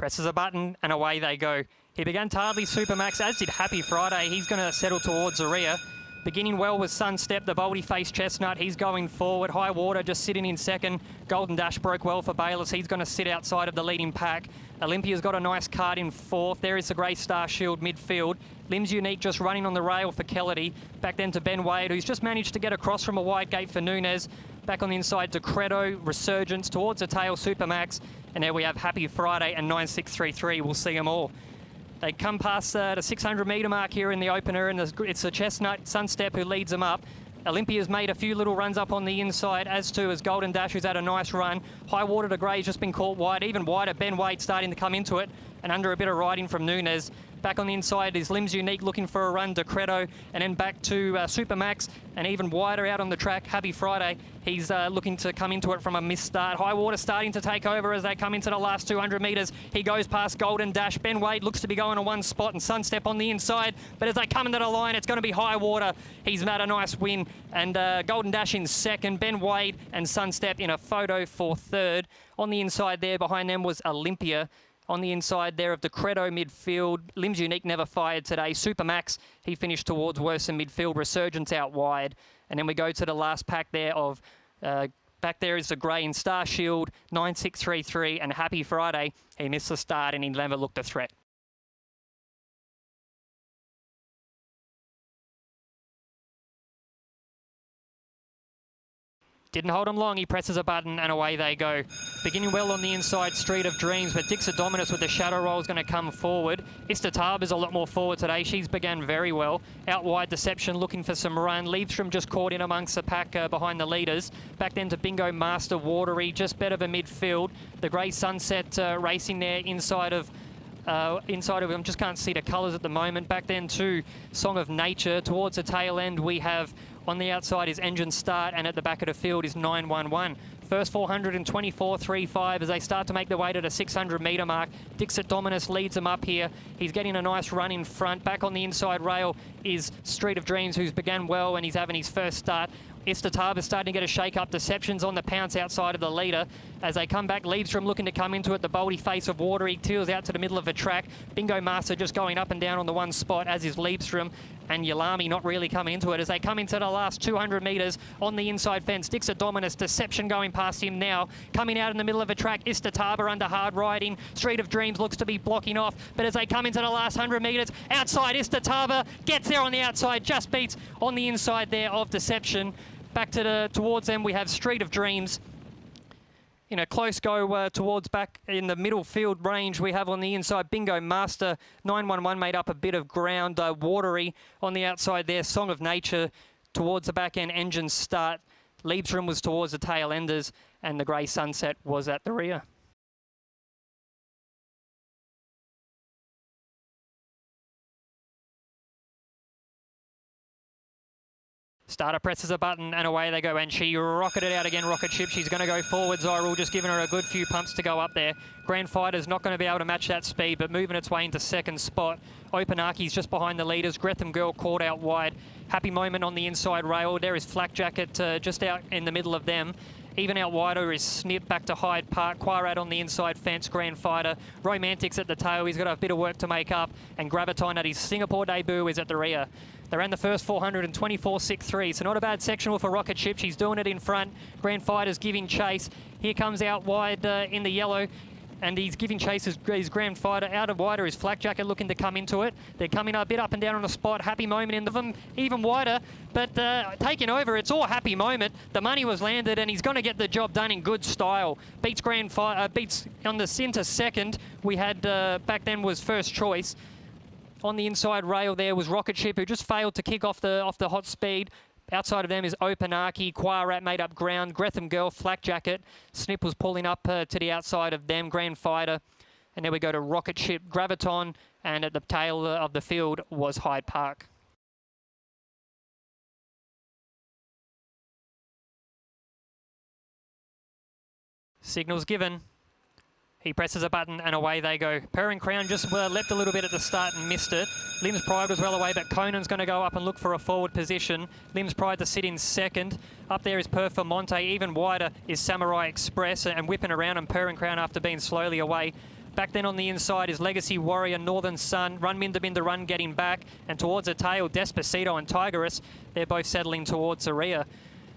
Presses a button and away they go. He began Tardley Supermax, as did Happy Friday. He's going to settle towards the rear. Beginning well with Sunstep, the boldy-faced chestnut. He's going forward. High Water just sitting in second. Golden Dash broke well for Bayless. He's going to sit outside of the leading pack. Olympia's got a nice card in fourth. There is the Grey Star Shield midfield. Limbs Unique just running on the rail for Kelledy. Back then to Ben Wade, who's just managed to get across from a wide gate for Nunez. Back on the inside to Credo, Resurgence, towards the tail, Supermax. And there we have Happy Friday and 9633. We'll see them all. They come past the 600 metre mark here in the opener, and it's the Chestnut Sunstep who leads them up. Olympia's made a few little runs up on the inside, as too as Golden Dash, who's had a nice run. High Water to Grey's just been caught wide. Even wider, Ben Wade starting to come into it, and under a bit of riding from Nunez. Back on the inside is Limbs Unique looking for a run to Credo, and then back to Supermax, and even wider out on the track, Happy Friday. He's looking to come into it from a missed start. High Water starting to take over as they come into the last 200 metres. He goes past Golden Dash. Ben Wade looks to be going to one spot, and Sunstep on the inside. But as they come into the line, it's going to be High Water. He's made a nice win, and Golden Dash in second. Ben Wade and Sunstep in a photo for third. On the inside there, behind them was Olympia. On the inside there of the Credo midfield, Limbs Unique never fired today. Supermax, he finished towards worse in midfield. Resurgence out wide. And then we go to the last pack there of, back there is the Grey and Star Shield, 9633, and Happy Friday. He missed the start and he never looked a threat. Didn't hold him long, he presses a button and away they go. Beginning well on the inside, Street of Dreams, but Dixadominus with the shadow roll is going to come forward. Istatab is a lot more forward today. She's began very well. Out wide, Deception looking for some run. Leavestrom just caught in amongst the pack behind the leaders. Back then to Bingo Master, Watery, just better than midfield. The Grey Sunset racing there inside of him, just can't see the colours at the moment. Back then to Song of Nature. Towards the tail end we have, on the outside is Engine Start, and at the back of the field is 911. First 424.35 as they start to make their way to the 600 metre mark. Dixit Dominus leads them up here. He's getting a nice run in front. Back on the inside rail is Street of Dreams, who's begun well and he's having his first start. Istatab is starting to get a shake-up. Deception's on the pounce outside of the leader. As they come back, Leavestrom looking to come into it. The boldy face of Water, he teals out to the middle of the track. Bingo Master just going up and down on the one spot, as is Leavestrom. And Yalami not really coming into it as they come into the last 200 metres on the inside fence. Dixadominus, Deception going past him now. Coming out in the middle of the track, Istataba under hard riding. Street of Dreams looks to be blocking off. But as they come into the last 100 metres, outside Istataba gets there on the outside, just beats on the inside there of Deception. Back to towards them, we have Street of Dreams. In a close go towards back in the middle field range, we have on the inside Bingo Master. 911 made up a bit of ground. Watery on the outside there. Song of Nature towards the back end. Engine Start. Leavestrom was towards the tail enders, and the Grey Sunset was at the rear. Starter presses a button and away they go, and she rocketed out again, rocket ship. She's going to go forward. Zyril just giving her a good few pumps to go up there. Grand Fighter's not going to be able to match that speed, but moving its way into second spot. Openarchy's just behind the leaders. Gretham Girl caught out wide. Happy Moment on the inside rail. There is Flak Jacket just out in the middle of them. Even out wider is Snip back to Hyde Park. Quarat on the inside fence, Grand Fighter. Romantics at the tail. He's got a bit of work to make up. And Graviton at his Singapore debut is at the rear. They ran the first 424.63, so not a bad sectional for Rocket Ship. She's doing it in front. Grand Fighter's giving chase. Here comes out wide in the yellow, and he's giving chase his Grand Fighter. Out of wider is Flak Jacket looking to come into it. They're coming a bit up and down on the spot. Happy Moment in them, even wider, but taking over. It's all Happy Moment. The money was landed, and he's going to get the job done in good style. Beats Grand Fighter, beats on the centre second. We had back then was First Choice. On the inside rail there was Rocket Ship, who just failed to kick off the hot speed. Outside of them is Openarchy, Quarat made up ground, Gretham Girl, Flak Jacket. Snip was pulling up to the outside of them, Grand Fighter. And then we go to Rocket Ship, Graviton, and at the tail of the field was Hyde Park. Signals given. He presses a button and away they go. Purring Crown just leapt a little bit at the start and missed it. Limbs Pride was well away, but Conan's going to go up and look for a forward position. Limbs Pride to sit in second. Up there is Performonte. Even wider is Samurai Express and whipping around, and Purring Crown after being slowly away Back then on the inside is Legacy Warrior, Northern Sun, Run Minda Run getting back, and towards the tail, Despacito and Tigeress, they're both settling towards the rear.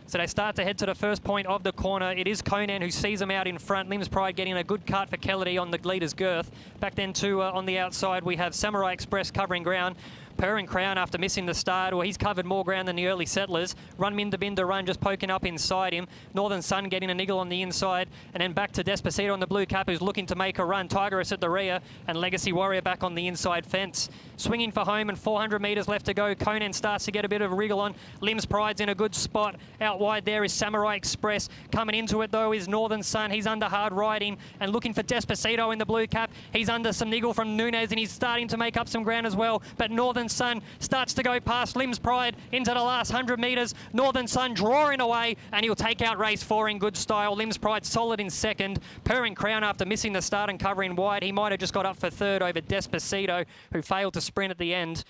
So they start to head to the first point of the corner. It is Conan who sees them out in front. Limbs Pride getting a good cut for Kelledy on the leader's girth. Back then too, on the outside, we have Samurai Express covering ground. Purr and Crown after missing the start, or he's covered more ground than the early settlers. Run Minda Run just poking up inside him. Northern Sun getting a niggle on the inside, and then back to Despacito on the blue cap who's looking to make a run. Tigeress at the rear, and Legacy Warrior back on the inside fence. Swinging for home and 400 metres left to go. Conan starts to get a bit of a wriggle on. Limbs Pride's in a good spot. Out wide there is Samurai Express. Coming into it though is Northern Sun. He's under hard riding and looking for Despacito in the blue cap. He's under some niggle from Nunez and he's starting to make up some ground as well. But Northern Sun starts to go past Limbs Pride into the last 100 metres. Northern Sun drawing away and he'll take out race 4 in good style. Limbs Pride solid in second. Purr and Crown after missing the start and covering wide. He might have just got up for third over Despacito, who failed to sprint at the end.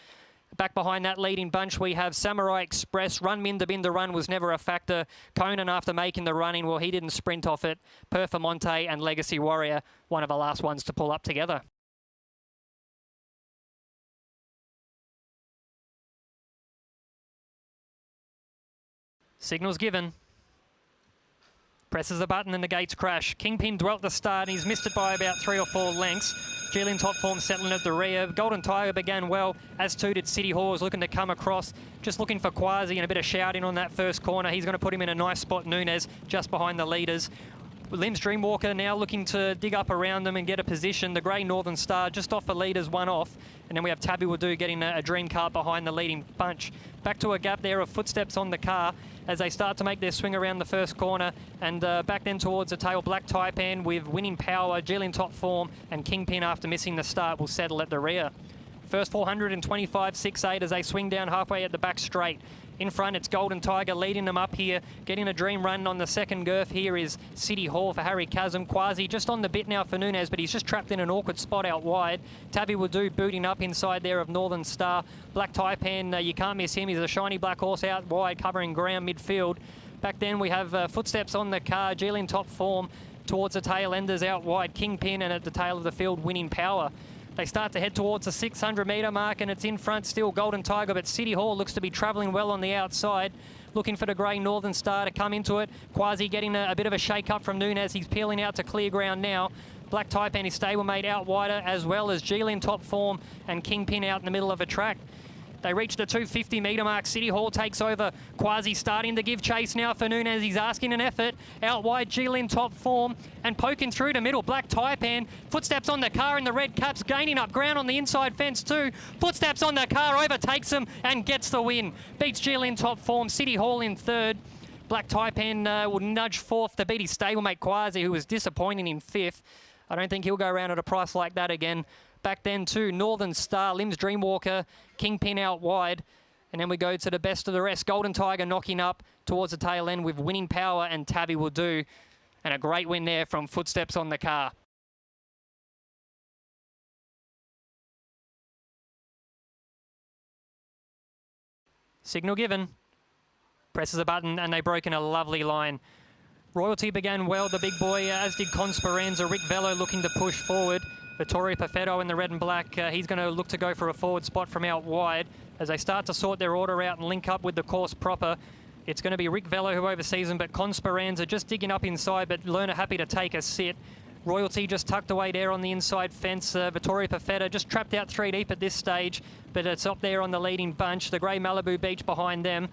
Back behind that leading bunch, we have Samurai Express. Run Minda Run was never a factor. Conan after making the running, well, he didn't sprint off it. Performante and Legacy Warrior, one of the last ones to pull up together. Signals given. Presses the button and the gates crash. Kingpin dwelt the start and he's missed it by about 3 or 4 lengths. Jillian top form settling at the rear. Golden Tiger began well, as too did City Hall, was looking to come across. Just looking for Quasi and a bit of shouting on that first corner. He's going to put him in a nice spot, Nunez, just behind the leaders. Limbs Dreamwalker now looking to dig up around them and get a position. The grey Northern Star just off the leaders, one off. And then we have Tabby Wadu getting a dream car behind the leading bunch. Back to a gap there of footsteps on the car as they start to make their swing around the first corner. And back then towards the tail, Black Taipan with Winning Power, Jillian top form, and Kingpin after missing the start will settle at the rear. First 425.68 as they swing down halfway at the back straight. In front, it's Golden Tiger leading them up here, getting a dream run on the second girth. Here is City Hall for Harry Chasm. Quasi just on the bit now for Nunez, but he's just trapped in an awkward spot out wide. Tabby Wadu booting up inside there of Northern Star. Black Taipan, you can't miss him. He's a shiny black horse out wide, covering ground midfield. Back then, we have footsteps on the car. Jillian top form towards the tail enders out wide. Kingpin, and at the tail of the field, Winning Power. They start to head towards the 600 metre mark and it's in front still Golden Tiger, but City Hall looks to be travelling well on the outside. Looking for the grey Northern Star to come into it. Quasi getting a bit of a shake up from Nunez. He's peeling out to clear ground now. Black Taipan, his stablemate, out wider, as well as Jillian top form and Kingpin out in the middle of a track. They reach the 250 metre mark. City Hall takes over. Quasi starting to give chase now for Nunez. He's asking an effort. Out wide, Jillian top form and poking through the middle. Black Taipan. Footsteps on the car in the red caps, gaining up ground on the inside fence too. Footsteps on the car, overtakes him and gets the win. Beats Jillian top form. City Hall in third. Black Taipan will nudge fourth to beat his stablemate Quasi, who was disappointing in fifth. I don't think he'll go around at a price like that again. Back then too, Northern Star, Limbs Dreamwalker, Kingpin out wide. And then we go to the best of the rest. Golden Tiger knocking up towards the tail end with Winning Power and Tabby Wadu. And a great win there from Footsteps on the car. Signal given. Presses a button and they broke in a lovely line. Royalty began well, the big boy, as did Consperanza. Rick Vello looking to push forward. Vittorio Perfetto in the red and black, he's going to look to go for a forward spot from out wide. As they start to sort their order out and link up with the course proper, it's going to be Rick Vello who oversees them, but Consperanza just digging up inside, but Lerner happy to take a sit. Royalty just tucked away there on the inside fence. Vittorio Perfetto just trapped out 3 deep at this stage, but it's up there on the leading bunch. The grey Malibu Beach behind them.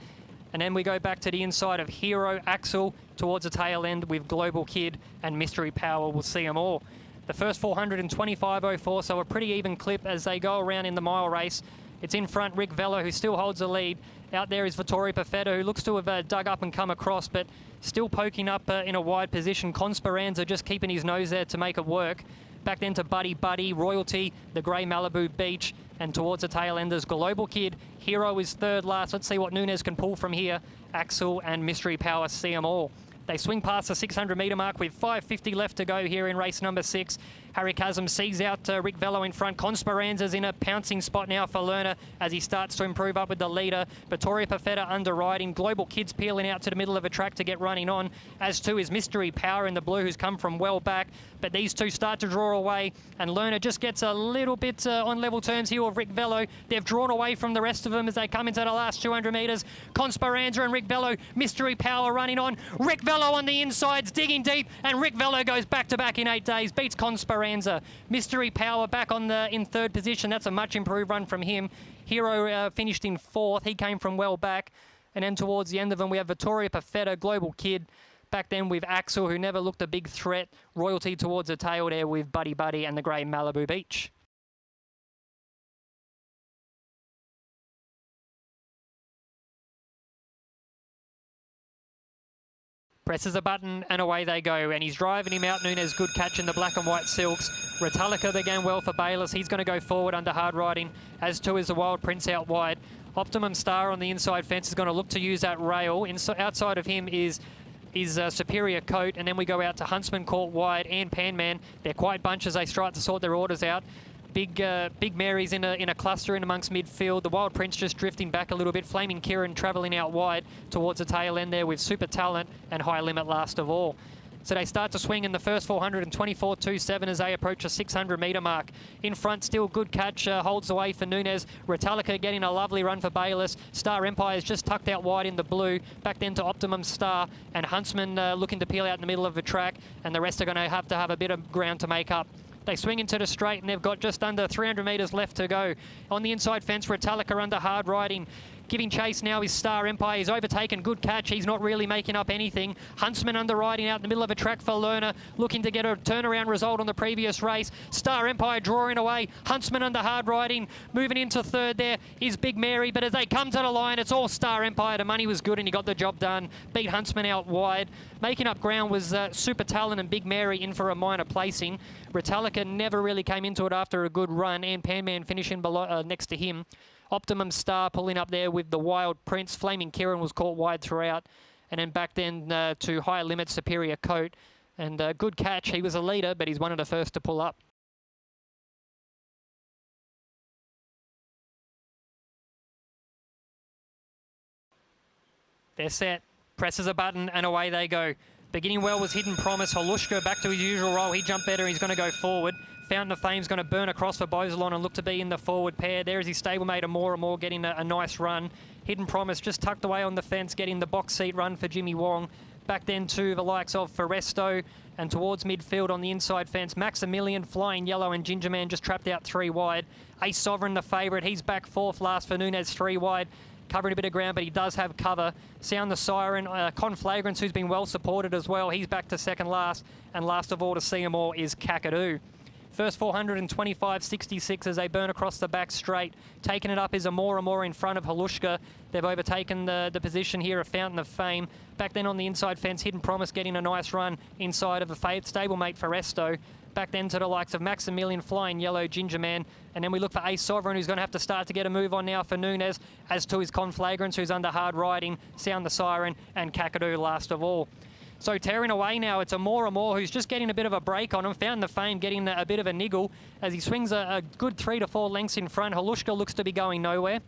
And then we go back to the inside of Hero, Axel, towards the tail end with Global Kid and Mystery Power. We'll see them all. The first 425.04, so a pretty even clip as they go around in the mile race. It's in front, Rick Vello, who still holds the lead. Out there is Vittorio Perfetto, who looks to have dug up and come across, but still poking up in a wide position. Consperanza just keeping his nose there to make it work. Back then to Buddy, Royalty, the grey Malibu Beach, and towards the tail enders, Global Kid. Hero is third last. Let's see what Nunez can pull from here. Axel and Mystery Power see them all. They swing past the 600 metre mark with 550 left to go here in race number 6. Harry Chasm sees out Rick Velo in front. Consperanza's in a pouncing spot now for Lerner as he starts to improve up with the leader. Vittoria Perfetta underriding. Global Kids peeling out to the middle of a track to get running on, as too is Mystery Power in the blue, who's come from well back. But these two start to draw away, and Lerner just gets a little bit on level terms here with Rick Velo. They've drawn away from the rest of them as they come into the last 200 metres. Consperanza and Rick Velo, Mystery Power running on. Rick Velo on the insides, digging deep, and Rick Velo goes back-to-back in 8 days, beats Consperanza. Mystery Power back on in third position. That's a much improved run from him. Hero finished in fourth. He came from well back. And then towards the end of them, we have Vittoria Perfetta, Global Kid. Back then with Axel, who never looked a big threat. Royalty towards the tail there with Buddy Buddy and the grey Malibu Beach. Presses a button and away they go, and he's driving him out. Nunez, good catch in the black and white silks. Retallica began well for Bayless. He's going to go forward under hard riding, as too is the Wild Prince out wide. Optimum Star on the inside fence is going to look to use that rail. Outside of him is Superior Coat, and then we go out to Huntsman caught wide and Panman. They're quite bunches. They start to sort their orders out. Big Mary's in a cluster in amongst midfield. The Wild Prince just drifting back a little bit. Flaming Kieran travelling out wide towards the tail end there with Super Talent and High Limit last of all. So they start to swing in the first 400 24.27 as they approach a 600 metre mark. In front, still good catch, holds the way for Nunez. Retallica getting a lovely run for Bayless. Star Empire's just tucked out wide in the blue. Back then to Optimum Star, and Huntsman looking to peel out in the middle of the track, and the rest are going to have a bit of ground to make up. They swing into the straight, and they've got just under 300 metres left to go. On the inside fence, Retallica under hard riding. Giving chase now is Star Empire. He's overtaken. Good catch. He's not really making up anything. Huntsman under riding out in the middle of a track for Lerner, looking to get a turnaround result on the previous race. Star Empire drawing away. Huntsman under hard riding. Moving into third there is Big Mary, but as they come to the line, it's all Star Empire. The money was good and he got the job done. Beat Huntsman out wide. Making up ground was Super Talent and Big Mary in for a minor placing. Retallica never really came into it after a good run, and Panman finishing below, next to him. Optimum Star pulling up there with the Wild Prince. Flaming Kieran was caught wide throughout. And then back then to High Limit, Superior Coat. And good catch. He was a leader, but he's one of the first to pull up. They're set. Presses a button and away they go. Beginning well was Hidden Promise. Holushka back to his usual role. He jumped better. He's going to go forward. Fountain of Fame's going to burn across for Bozelon and look to be in the forward pair. There is his stablemate Amore getting a nice run. Hidden Promise just tucked away on the fence, getting the box seat run for Jimmy Wong. Back then to the likes of Foresto, and towards midfield on the inside fence, Maximilian, Flying Yellow and Ginger Man just trapped out 3 wide. Ace Sovereign the favourite. He's back 4th last for Nunez 3 wide. Covering a bit of ground, but he does have cover. Sound the Siren, Conflagrance, who's been well supported as well. He's back to 2nd last. And last of all to see them all is Kakadu. First 425.66 as they burn across the back straight. Taking it up is Amore in front of Holushka. They've overtaken the position here of Fountain of Fame. Back then on the inside fence, Hidden Promise getting a nice run inside of a stablemate Foresto. Back then to the likes of Maximilian, Flying Yellow, Ginger Man. And then we look for Ace Sovereign, who's going to have to start to get a move on now for Nunez, as to his Conflagrance, who's under hard riding, Sound the Siren, and Kakadu last of all. So tearing away now, it's Amore who's just getting a bit of a break on him. Found the Fame getting a bit of a niggle as he swings a good 3 to 4 lengths in front. Holushka looks to be going nowhere.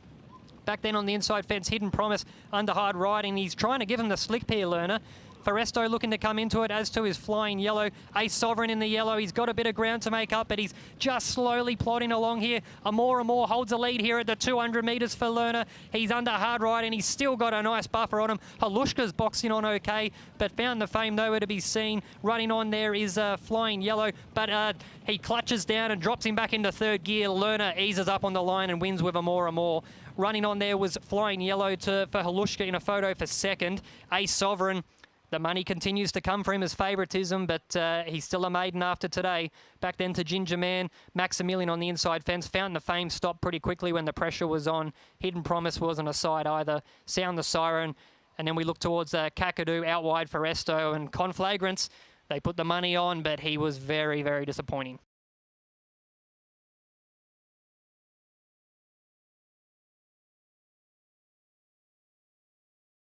Back then on the inside fence, Hidden Promise under hard riding. He's trying to give him the slick peer Lerner. Foresto looking to come into it, as to his Flying Yellow. Ace Sovereign in the yellow. He's got a bit of ground to make up, but he's just slowly plodding along here. Amore holds a lead here at the 200 metres for Lerner. He's under hard ride, and he's still got a nice buffer on him. Holushka's boxing on okay, but Found the Fame nowhere to be seen. Running on there is Flying Yellow, but he clutches down and drops him back into 3rd gear. Lerner eases up on the line and wins with Amore. Running on there was Flying Yellow for Holushka in a photo for 2nd. Ace Sovereign. The money continues to come for him as favouritism, but he's still a maiden after today. Back then to Ginger Man, Maximilian on the inside fence. Fountain of Fame stopped pretty quickly when the pressure was on. Hidden Promise wasn't a side either. Sound the Siren. And then we look towards Kakadu out wide for Resto and Conflagrance. They put the money on, but he was very, very disappointing.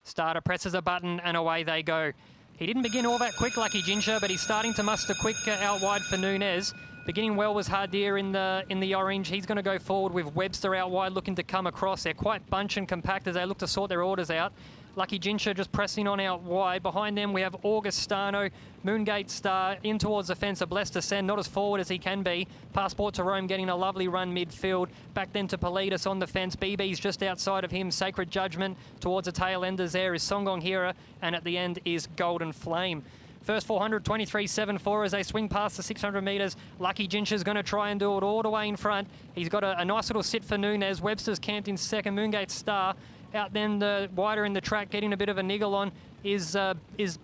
Starter presses a button and away they go. He didn't begin all that quick, Lucky Ginger, but he's starting to muster quick out wide for Nunez. Beginning well was Hardir in the orange. He's going to go forward with Webster out wide, looking to come across. They're quite bunch and compact as they look to sort their orders out. Lucky Ginsha just pressing on out wide. Behind them, we have Augustano, Moongate Star in towards the fence. A blessed descend, not as forward as he can be. Passport to Rome getting a lovely run midfield. Back then to Politis on the fence. BB's just outside of him. Sacred Judgment towards the tail enders there is Songong Hira, and at the end is Golden Flame. First 400, 23.74 as they swing past the 600 metres. Lucky Ginsha's going to try and do it all the way in front. He's got a nice little sit for Nunez. Webster's camped in second. Moongate Star out then wider in the track, getting a bit of a niggle on is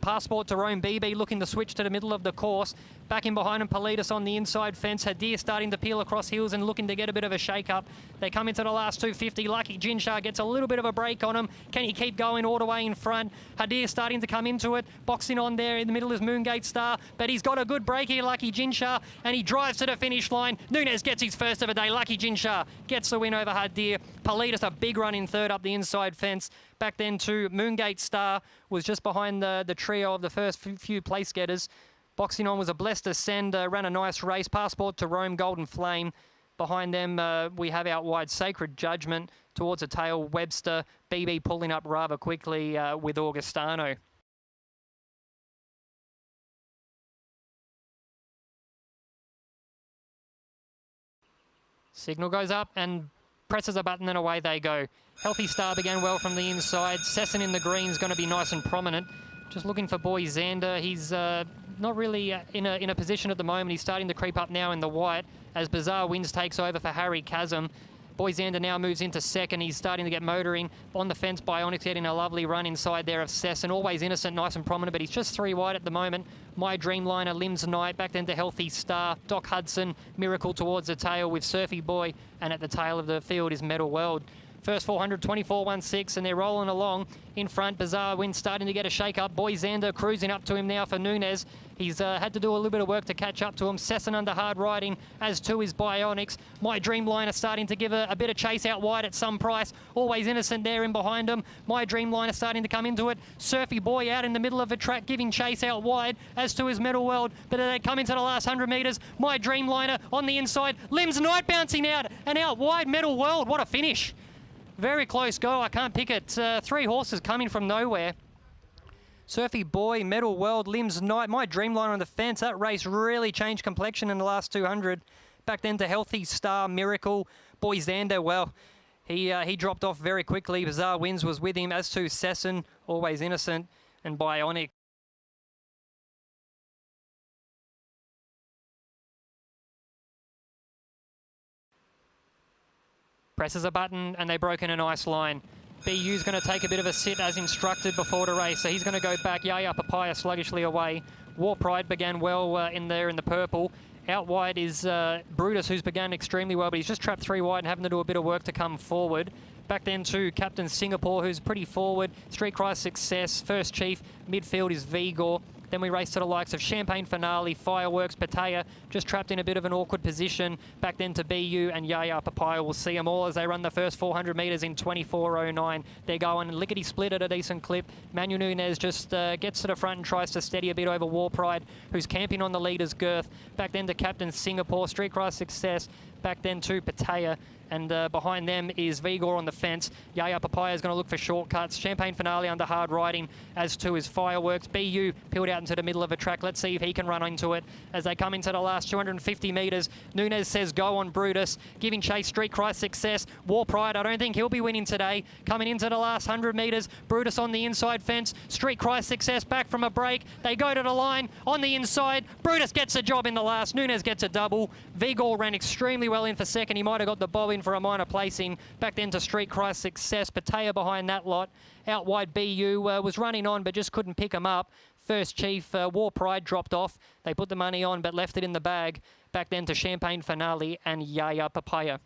Passport to Rome. BB looking to switch to the middle of the course. Back in behind him, Politis on the inside fence. Hadir starting to peel across heels and looking to get a bit of a shake-up. They come into the last 250. Lucky Ginsha gets a little bit of a break on him. Can he keep going all the way in front? Hadir starting to come into it. Boxing on there in the middle is Moongate Star, but he's got a good break here, Lucky Ginsha, and he drives to the finish line. Nunez gets his first of the day. Lucky Ginsha gets the win over Hadir. Politis, a big run in third up the inside fence. Back then to Moongate Star, was just behind the trio of the first few place getters. Boxing on was a blessed ascend, ran a nice race. Passport to Rome, Golden Flame. Behind them, we have out wide Sacred Judgment towards the tail. Webster, BB pulling up rather quickly with Augustano. Signal goes up and presses a button and away they go. Healthy Star began well from the inside. Sesson in the green is going to be nice and prominent. Just looking for Boy Xander. He's not really in a position at the moment. He's starting to creep up now in the white as Bizarre Winds takes over for Harry Chasm. Boy Xander now moves into second. He's starting to get motoring on the fence. Bionics getting a lovely run inside there of Sesson. Always innocent, nice and prominent, but he's just 3 wide at the moment. My Dreamliner, Limbs Knight, back then to Healthy Star. Doc Hudson, Miracle towards the tail with Surfy Boy, and at the tail of the field is Metal World. First 400, 24.16, and they're rolling along in front. Bizarre Wind starting to get a shake-up. Boy Xander cruising up to him now for Nunez. He's had to do a little bit of work to catch up to him. Sesson under hard riding, as too is Bionics. My Dreamliner starting to give a bit of chase out wide at some price. Always innocent there in behind him. My Dreamliner starting to come into it. Surfy Boy out in the middle of the track, giving chase out wide, as to his Metal World. But they come into the last 100 metres. My Dreamliner on the inside. Limbs Knight bouncing out, and out wide Metal World. What a finish. Very close go. I can't pick it. 3 horses coming from nowhere. Surfy Boy, Metal World, Limbs Knight, My Dreamliner on the fence. That race really changed complexion in the last 200. Back then to Healthy Star, Miracle. Boy Xander, well, he dropped off very quickly. Bizarre Winds was with him, as to Sesson, Always Innocent, and Bionic. Presses a button and they broke in a nice line. BU's going to take a bit of a sit as instructed before the race, so he's going to go back. Yaya Papaya sluggishly away. War Pride began well in there in the purple. Out wide is Brutus, who's begun extremely well, but he's just trapped 3 wide and having to do a bit of work to come forward. Back then to Captain Singapore, who's pretty forward. Street Cry Success, First Chief. Midfield is Vigor. Then we race to the likes of Champagne Finale, Fireworks, Pattaya, just trapped in a bit of an awkward position. Back then to BU and Yaya Papaya. We'll see them all as they run the first 400 metres in 24.09. They're going lickety-split at a decent clip. Manuel Nunez just gets to the front and tries to steady a bit over War Pride, who's camping on the leader's girth. Back then to Captain Singapore, Street Cry Success. Back then to Pattaya. And behind them is Vigor on the fence. Yaya Papaya is going to look for shortcuts. Champagne Finale under hard riding, as to his Fireworks. BU peeled out into the middle of a track. Let's see if he can run into it as they come into the last 250 metres. Nunez says go on Brutus, giving chase Street Cry Success. War Pride, I don't think he'll be winning today. Coming into the last 100 metres, Brutus on the inside fence. Street Cry Success back from a break. They go to the line on the inside. Brutus gets the job in the last. Nunez gets a double. Vigor ran extremely well in for second. He might have got the bob in for a minor placing. Back then to Street Cry Success. Pattaya behind that lot. Out wide BU was running on but just couldn't pick him up. First Chief, War Pride dropped off. They put the money on but left it in the bag. Back then to Champagne Finale and Yaya Papaya.